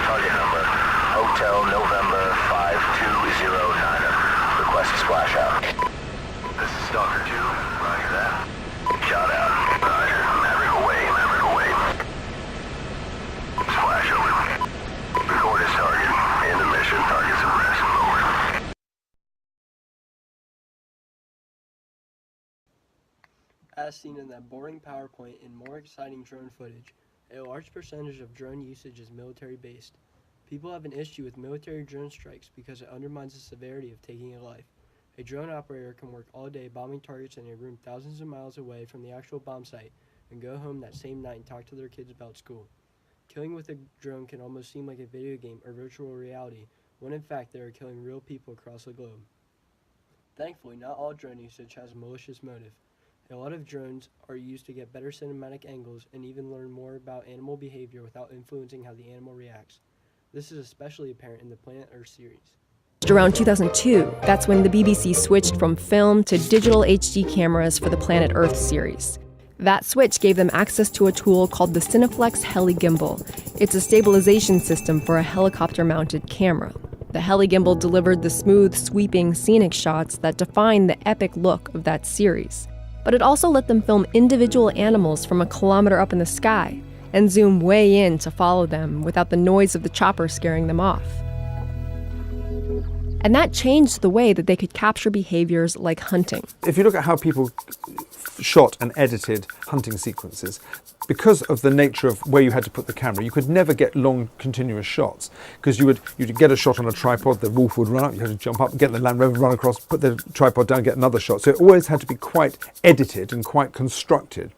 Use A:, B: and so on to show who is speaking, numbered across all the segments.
A: Target number, Hotel November 5209. Request a splash out. This is Stalker 2, roger that. Shot out, roger. Maverick away, Maverick away. Splash over. Record his target. End of mission, target's at rest. Over.
B: As seen in that boring PowerPoint and more exciting drone footage, a large percentage of drone usage is military-based. People have an issue with military drone strikes because it undermines the severity of taking a life. A drone operator can work all day bombing targets in a room thousands of miles away from the actual bomb site and go home that same night and talk to their kids about school. Killing with a drone can almost seem like a video game or virtual reality, when in fact they are killing real people across the globe. Thankfully, not all drone usage has a malicious motive. A lot of drones are used to get better cinematic angles and even learn more about animal behavior without influencing how the animal reacts. This is especially apparent in the Planet Earth series.
C: Around 2002, that's when the BBC switched from film to digital HD cameras for the Planet Earth series. That switch gave them access to a tool called the Cineflex Heli Gimbal. It's a stabilization system for a helicopter-mounted camera. The Heli Gimbal delivered the smooth, sweeping, scenic shots that define the epic look of that series. But it also let them film individual animals from a kilometer up in the sky and zoom way in to follow them without the noise of the chopper scaring them off. And that changed the way that they could capture behaviors like hunting.
D: If you look at how people shot and edited hunting sequences, because of the nature of where you had to put the camera, you could never get long continuous shots, because you'd get a shot on a tripod, the wolf would run up, you had to jump up, get the Land Rover, run across, put the tripod down, get another shot. So it always had to be quite edited and quite constructed.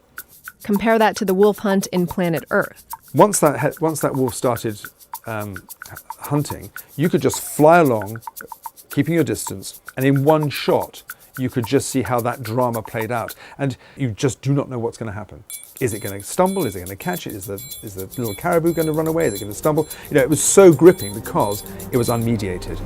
C: Compare that to the wolf hunt in Planet Earth.
D: Once that wolf started hunting, you could just fly along, keeping your distance, and in one shot, you could just see how that drama played out. And you just do not know what's going to happen. Is it going to stumble? Is it going to catch it? Is the little caribou going to run away? Is it going to stumble? You know, it was so gripping because it was unmediated.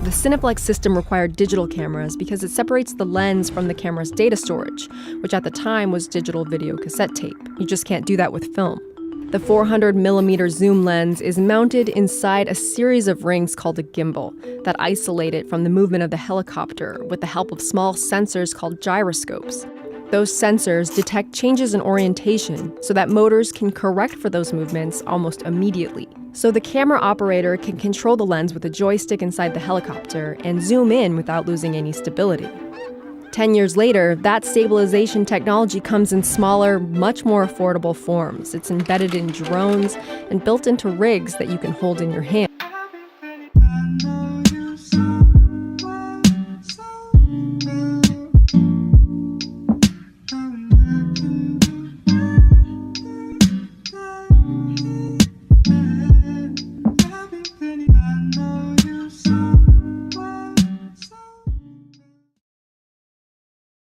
C: The Cineflex system required digital cameras because it separates the lens from the camera's data storage, which at the time was digital video cassette tape. You just can't do that with film. The 400mm zoom lens is mounted inside a series of rings called a gimbal that isolate it from the movement of the helicopter with the help of small sensors called gyroscopes. Those sensors detect changes in orientation so that motors can correct for those movements almost immediately. So the camera operator can control the lens with a joystick inside the helicopter and zoom in without losing any stability. 10 years later, that stabilization technology comes in smaller, much more affordable forms. It's embedded in drones and built into rigs that you can hold in your hand.